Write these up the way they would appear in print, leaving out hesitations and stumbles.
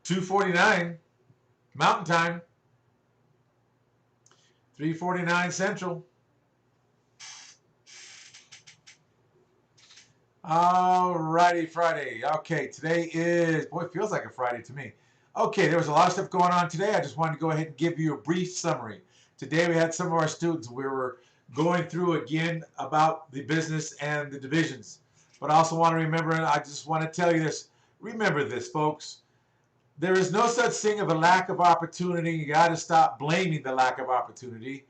2:49 Mountain Time, 3:49 Central. Alrighty, Friday. Okay, today is, boy, it feels like a Friday to me. Okay, there was a lot of stuff going on today. I just wanted to go ahead and give you a brief summary. Today we had some of our students. We were going through again about the business and the divisions. But I also want to remember, and I just want to tell you this. Remember this, folks. There is no such thing of a lack of opportunity. You got to stop blaming the lack of opportunity.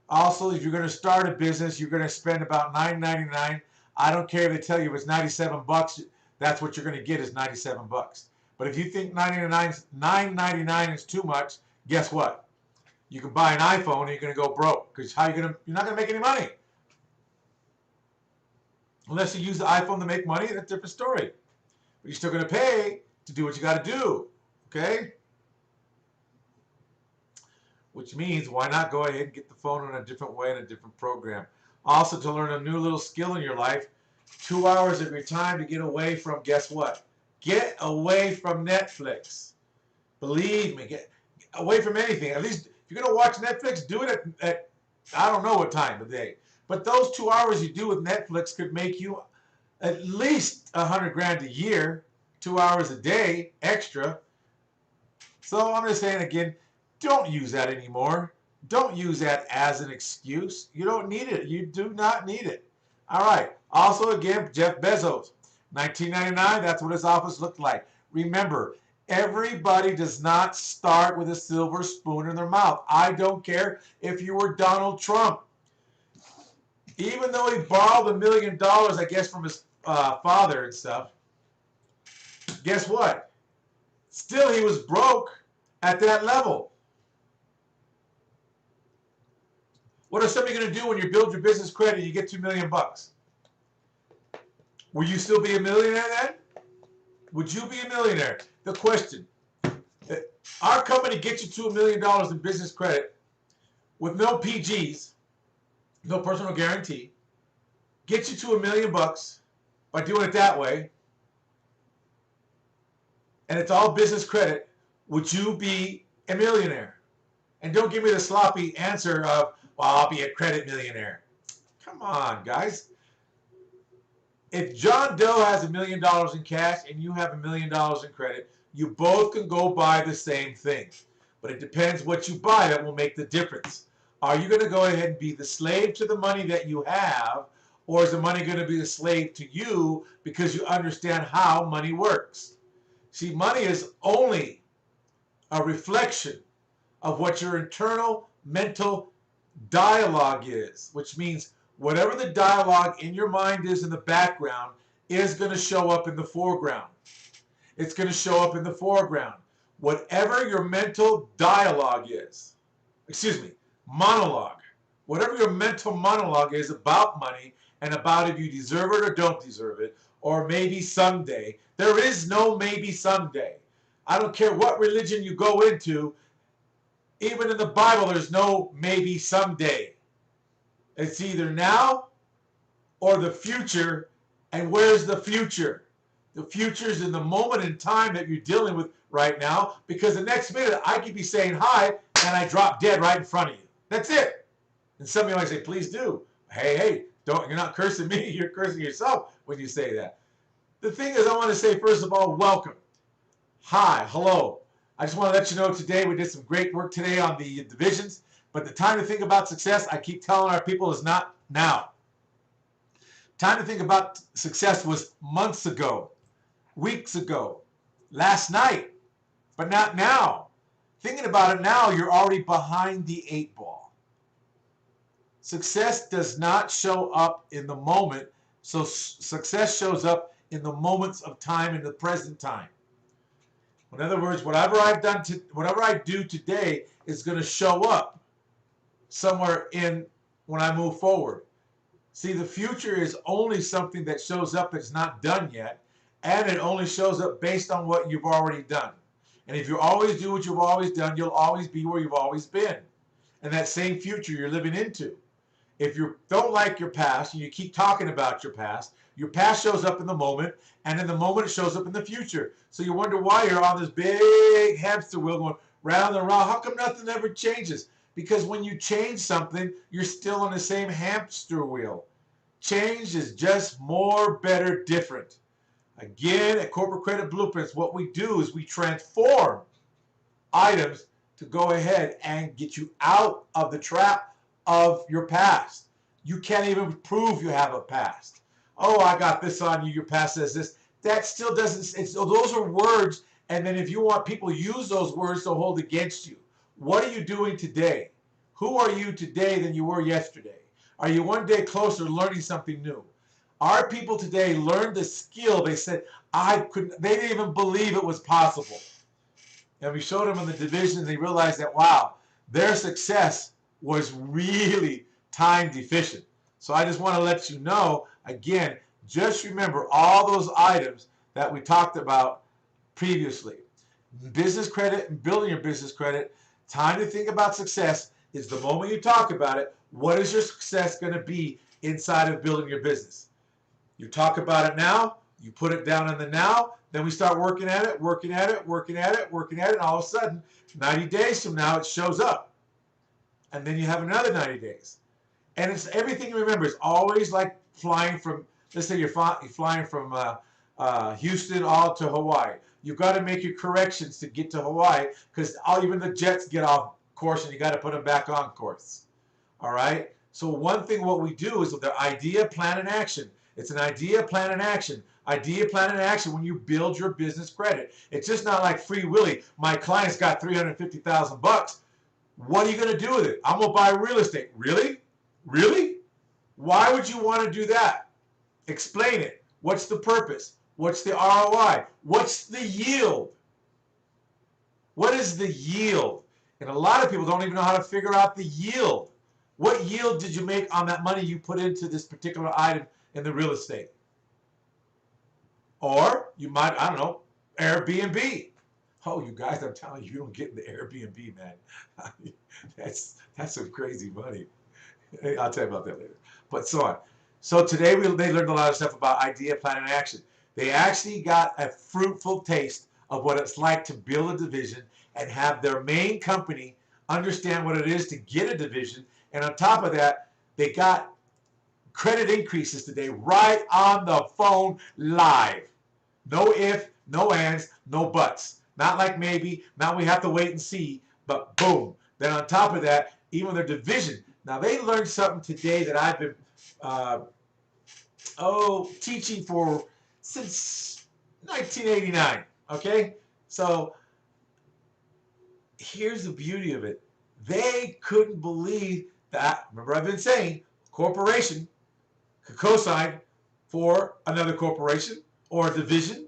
Also, if you're going to start a business, you're going to spend about $9.99. I don't care if they tell you it's 97 bucks. That's what you're going to get is 97 bucks. But if you think $9.99 is too much, guess what? You can buy an iPhone and you're going to go broke because you're not going to make any money. Unless you use the iPhone to make money, that's a different story. But you're still going to pay to do what you got to do. Okay? Which means why not go ahead and get the phone in a different way in a different program. Also, to learn a new little skill in your life, 2 hours of your time to get away from, guess what? Get away from Netflix. Believe me, get away from anything. At least if you're going to watch Netflix, do it at I don't know what time of day. But those 2 hours you do with Netflix could make you at least 100 grand a year, 2 hours a day extra. So I'm just saying again, don't use that anymore. Don't use that as an excuse. You don't need it. You do not need it. All right. Also, again, Jeff Bezos, 1999, that's what his office looked like. Remember, everybody does not start with a silver spoon in their mouth. I don't care if you were Donald Trump. Even though he borrowed $1 million, I guess, from his father and stuff, guess what? Still, he was broke at that level. What are some of you going to do when you build your business credit and you get $2 million bucks? Will you still be a millionaire then? Would you be a millionaire? The question, our company gets you to $1 million in business credit with no PGs, no personal guarantee, gets you to $1 million bucks by doing it that way, and it's all business credit. Would you be a millionaire? And don't give me the sloppy answer of, well, I'll be a credit millionaire. Come on, guys. If John Doe has $1 million in cash and you have $1 million in credit, you both can go buy the same thing. But it depends what you buy that will make the difference. Are you going to go ahead and be the slave to the money that you have, or is the money going to be the slave to you because you understand how money works? See, money is only a reflection of what your internal mental dialogue is, which means whatever the dialogue in your mind is in the background is going to show up in the foreground. It's going to show up in the foreground. Whatever your mental dialogue is, monologue, whatever your mental monologue is about money and about if you deserve it or don't deserve it, or maybe someday, there is no maybe someday. I don't care what religion you go into, even in the Bible, there's no maybe someday. It's either now or the future. And where's the future? The future is in the moment in time that you're dealing with right now, because the next minute I could be saying hi and I drop dead right in front of you. That's it. And some of you might say, please do. Hey, you're not cursing me, you're cursing yourself when you say that. The thing is, I want to say, first of all, welcome. Hi, hello. I just want to let you know today we did some great work today on the divisions, but the time to think about success, I keep telling our people, is not now. Time to think about success was months ago, weeks ago, last night, but not now. Thinking about it now, you're already behind the 8 ball. Success does not show up in the moment, so success shows up in the moments of time, in the present time. In other words, whatever I do today is going to show up somewhere in when I move forward. See, the future is only something that shows up that's not done yet, and it only shows up based on what you've already done. And if you always do what you've always done, you'll always be where you've always been. And that same future you're living into. If you don't like your past and you keep talking about your past, Your past shows up in the moment, and in the moment it shows up in the future. So you wonder why you're on this big hamster wheel going round and round. How come nothing ever changes? Because when you change something, you're still on the same hamster wheel. Change is just more, better, different. Again, at Corporate Credit Blueprints, what we do is we transform items to go ahead and get you out of the trap of your past. You can't even prove you have a past. Oh, I got this on you, your past says this. That still doesn't, those are words, and then if you want people to use those words to hold against you. What are you doing today? Who are you today than you were yesterday? Are you one day closer to learning something new? Our people today learned the skill. They said, they didn't even believe it was possible. And we showed them in the division, and they realized that, wow, their success was really time deficient. So I just want to let you know, again, just remember all those items that we talked about previously. Business credit and building your business credit, time to think about success is the moment you talk about it. What is your success going to be inside of building your business? You talk about it now, you put it down in the now, then we start working at it, working at it, working at it, working at it, and all of a sudden, 90 days from now, it shows up. And then you have another 90 days. And it's everything you remember. It's always like flying from, let's say you're flying from Houston all to Hawaii. You've got to make your corrections to get to Hawaii because even the jets get off course and you got to put them back on course. All right? So one thing what we do is the idea, plan, and action. It's an idea, plan, and action. Idea, plan, and action when you build your business credit. It's just not like Free Willy. My client's got $350,000. What are you going to do with it? I'm going to buy real estate. Really? Really? Why would you want to do that? Explain it. What's the purpose? What's the ROI? What's the yield? What is the yield? And a lot of people don't even know how to figure out the yield. What yield did you make on that money you put into this particular item in the real estate? Or you might, I don't know, Airbnb. Oh, you guys, I'm telling you, you don't get into Airbnb, man. That's some crazy money. I'll tell you about that later. But so on. So today they learned a lot of stuff about idea, plan, and action. They actually got a fruitful taste of what it's like to build a division and have their main company understand what it is to get a division. And on top of that, they got credit increases today right on the phone live. No if, no ands, no buts. Not like maybe, now we have to wait and see, but boom. Then on top of that, even their division. Now they learned something today that I've been teaching for since 1989, okay? So here's the beauty of it. They couldn't believe that, remember I've been saying, corporation could cosign for another corporation or a division.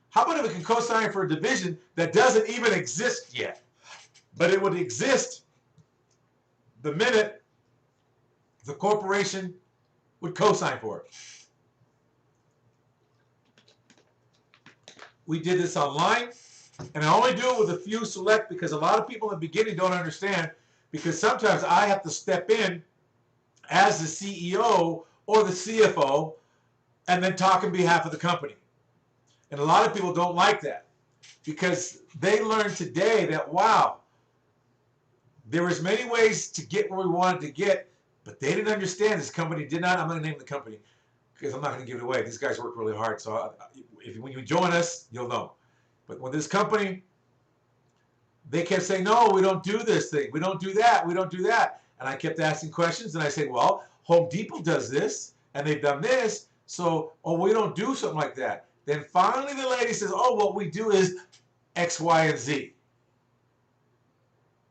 How about if it can cosign for a division that doesn't even exist yet? But it would exist the minute the corporation would cosign for it. We did this online, and I only do it with a few select because a lot of people in the beginning don't understand, because sometimes I have to step in as the CEO or the CFO and then talk on behalf of the company. And a lot of people don't like that because they learned today that, wow, there was many ways to get where we wanted to get, but they didn't understand. This company did not. I'm going to name the company because I'm not going to give it away. These guys work really hard. So when you join us, you'll know. But when this company, they kept saying, no, we don't do this thing. We don't do that. We don't do that. And I kept asking questions, and I said, well, Home Depot does this, and they've done this. So, oh, we don't do something like that. Then finally the lady says, oh, what we do is X, Y, and Z.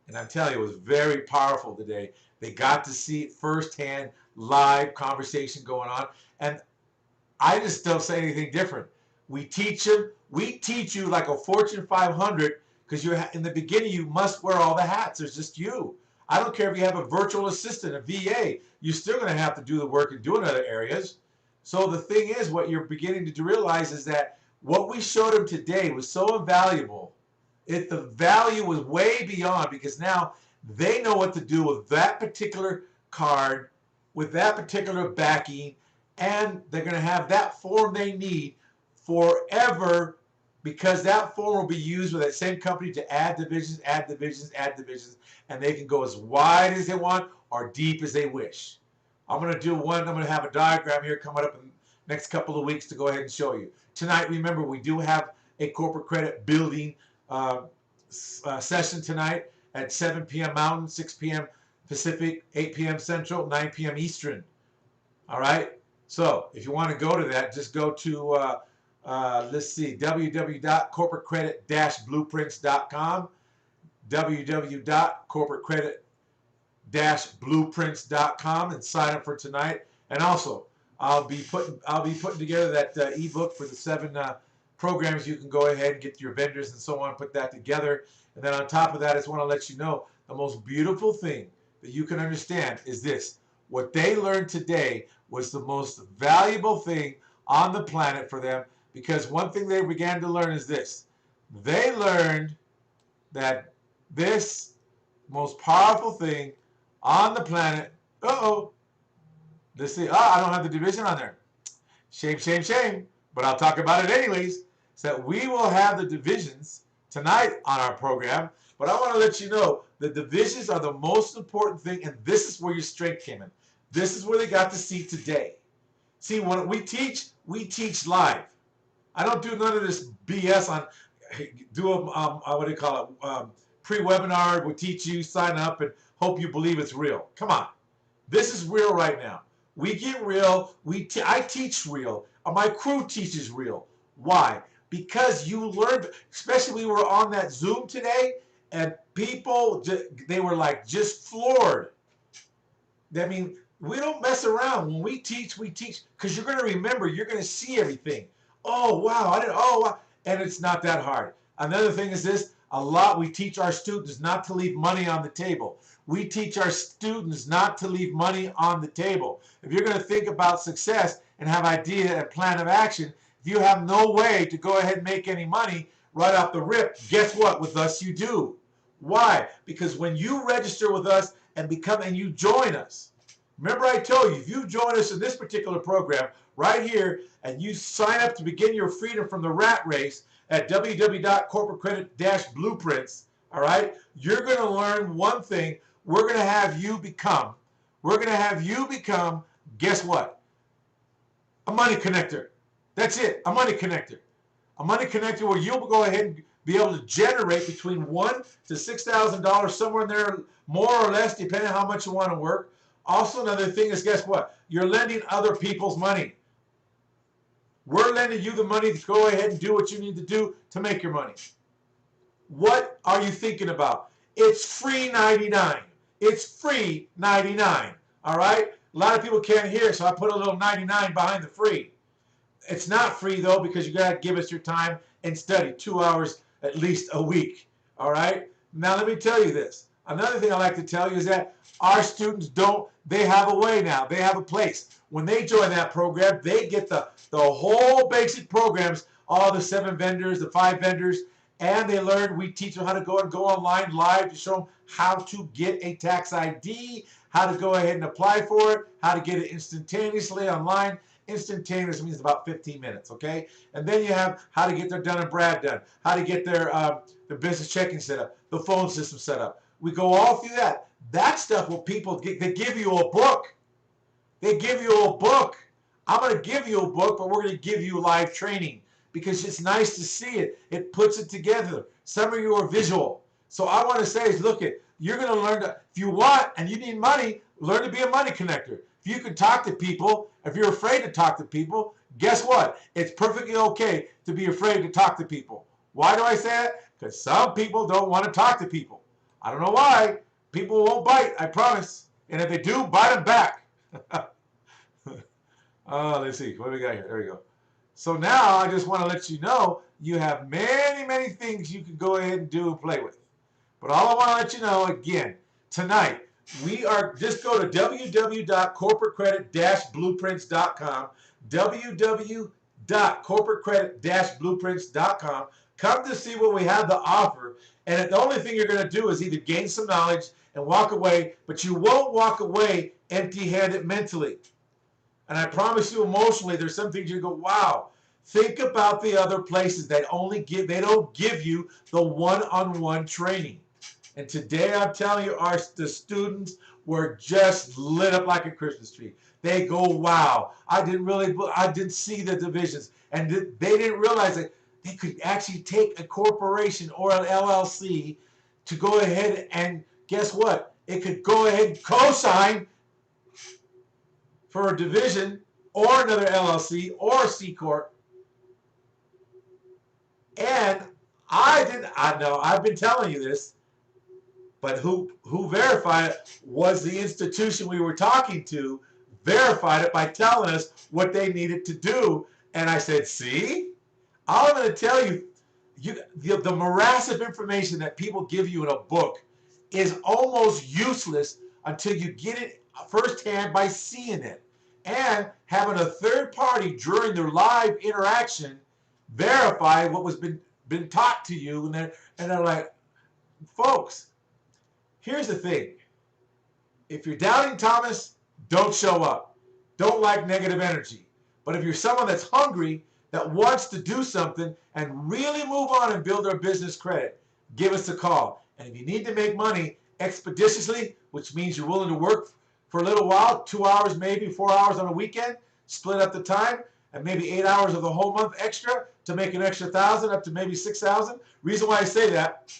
And I'm telling you, it was very powerful today. They got to see it firsthand, live conversation going on. And I just don't say anything different. We teach them. We teach you like a Fortune 500 because you're in the beginning. You must wear all the hats. There's just you. I don't care if you have a virtual assistant, a VA. You're still going to have to do the work and do in other areas. So the thing is, what you're beginning to realize is that what we showed them today was so invaluable. The value was way beyond, because now they know what to do with that particular card, with that particular backing, and they're going to have that form they need forever, because that form will be used with that same company to add divisions, add divisions, add divisions, and they can go as wide as they want or deep as they wish. I'm going to do one. I'm going to have a diagram here coming up in the next couple of weeks to go ahead and show you. Tonight, remember, we do have a corporate credit building session tonight at 7 p.m. Mountain, 6 p.m. Pacific, 8 p.m. Central, 9 p.m. Eastern. All right? So if you want to go to that, just go to, let's see, www.corporatecredit-blueprints.com, www.corporatecredit-blueprints.com, and sign up for tonight. And also, I'll be putting together that ebook for the 7 programs. You can go ahead and get your vendors and so on, put that together. And then on top of that, I just want to let you know the most beautiful thing that you can understand is this. What they learned today was the most valuable thing on the planet for them, because one thing they began to learn is this. They learned that this most powerful thing on the planet, let's see, I don't have the division on there. Shame, shame, shame. But I'll talk about it anyways. So that we will have the divisions tonight on our program. But I want to let you know the divisions are the most important thing, and this is where your strength came in. This is where they got to see today. See, when we teach live. I don't do none of this BS on do a what do you call it? Pre-webinar. We teach you, sign up, and hope you believe it's real. Come on, this is real right now. We get real. I teach real. My crew teaches real. Why? Because you learned, especially we were on that Zoom today, and people, they were like just floored. I mean, we don't mess around. When we teach because you're going to remember, you're going to see everything. Oh, wow, wow. And it's not that hard. Another thing is this, we teach our students not to leave money on the table. We teach our students not to leave money on the table. If you're going to think about success and have idea and plan of action, if you have no way to go ahead and make any money right off the rip, guess what? With us, you do. Why? Because when you register with us and you join us, remember I told you, if you join us in this particular program right here and you sign up to begin your freedom from the rat race at www.corporatecredit-blueprints, all right, you're going to learn one thing. We're going to have you become, guess what? A money connector. That's it, a money connector. A money connector where you'll go ahead and be able to generate between $1,000 to $6,000, somewhere in there, more or less, depending on how much you want to work. Also, another thing is, guess what? You're lending other people's money. We're lending you the money to go ahead and do what you need to do to make your money. What are you thinking about? It's free 99. It's free 99. All right? A lot of people can't hear, so I put a little 99 behind the free. It's not free, though, because you got to give us your time and study 2 hours at least a week. All right? Now, let me tell you this. Another thing I like to tell you is that our students they have a way now. They have a place. When they join that program, they get the whole basic programs, all the 7 vendors, the 5 vendors, and they learn. We teach them how to go online live to show them how to get a tax ID, how to go ahead and apply for it, how to get it instantaneously online. Instantaneous means about 15 minutes, okay? And then you have how to get their Dun & Brad done, how to get their business checking set up, the phone system set up. We go all through that. That stuff will people get. They give you a book. They give you a book. I'm going to give you a book, but we're going to give you live training because it's nice to see it. It puts it together. Some of you are visual. So I want to say is, look, you're going to learn to, if you want and you need money, learn to be a money connector. If you can talk to people, if you're afraid to talk to people, guess what? It's perfectly okay to be afraid to talk to people. Why do I say that? Because some people don't want to talk to people. I don't know why. People won't bite, I promise. And if they do, bite them back. Let's see. What do we got here? There we go. So now I just want to let you know you have many, many things you can go ahead and do and play with. But all I want to let you know, again, tonight, just go to www.corporatecredit-blueprints.com, www.corporatecredit-blueprints.com. Come to see what we have to offer. And the only thing you're going to do is either gain some knowledge and walk away, but you won't walk away empty-handed mentally. And I promise you, emotionally, there's some things you go, wow. Think about the other places that they don't give you the one-on-one training. And today I'm telling you, the students were just lit up like a Christmas tree. They go, wow, I didn't see the divisions. And they didn't realize that they could actually take a corporation or an LLC to go ahead and guess what? It could go ahead and co-sign for a division or another LLC or a C Corp. And I know, I've been telling you this, but who verified it was the institution we were talking to, verified it by telling us what they needed to do. And I said, see, all I'm going to tell you, the morass of information that people give you in a book is almost useless until you get it firsthand by seeing it. And having a third party during their live interaction verify what was been taught to you. And they're like, folks, here's the thing. If you're doubting Thomas, don't show up. Don't like negative energy. But if you're someone that's hungry, that wants to do something and really move on and build their business credit, give us a call. And if you need to make money expeditiously, which means you're willing to work for a little while, 2 hours, maybe 4 hours on a weekend, split up the time, and maybe 8 hours of the whole month extra to make an extra 1,000 up to maybe 6,000. Reason why I say that,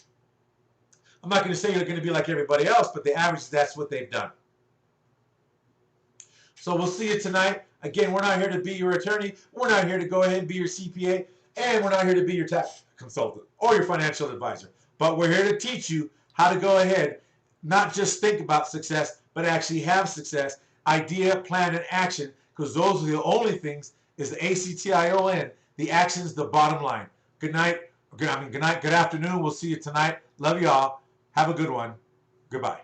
I'm not going to say you're going to be like everybody else, but the average, that's what they've done. So we'll see you tonight. Again, we're not here to be your attorney. We're not here to go ahead and be your CPA. And we're not here to be your tax consultant or your financial advisor. But we're here to teach you how to go ahead, not just think about success, but actually have success, idea, plan, and action, because those are the only things, is the ACTION, the action's the bottom line. Good night. Good afternoon. We'll see you tonight. Love you all. Have a good one. Goodbye.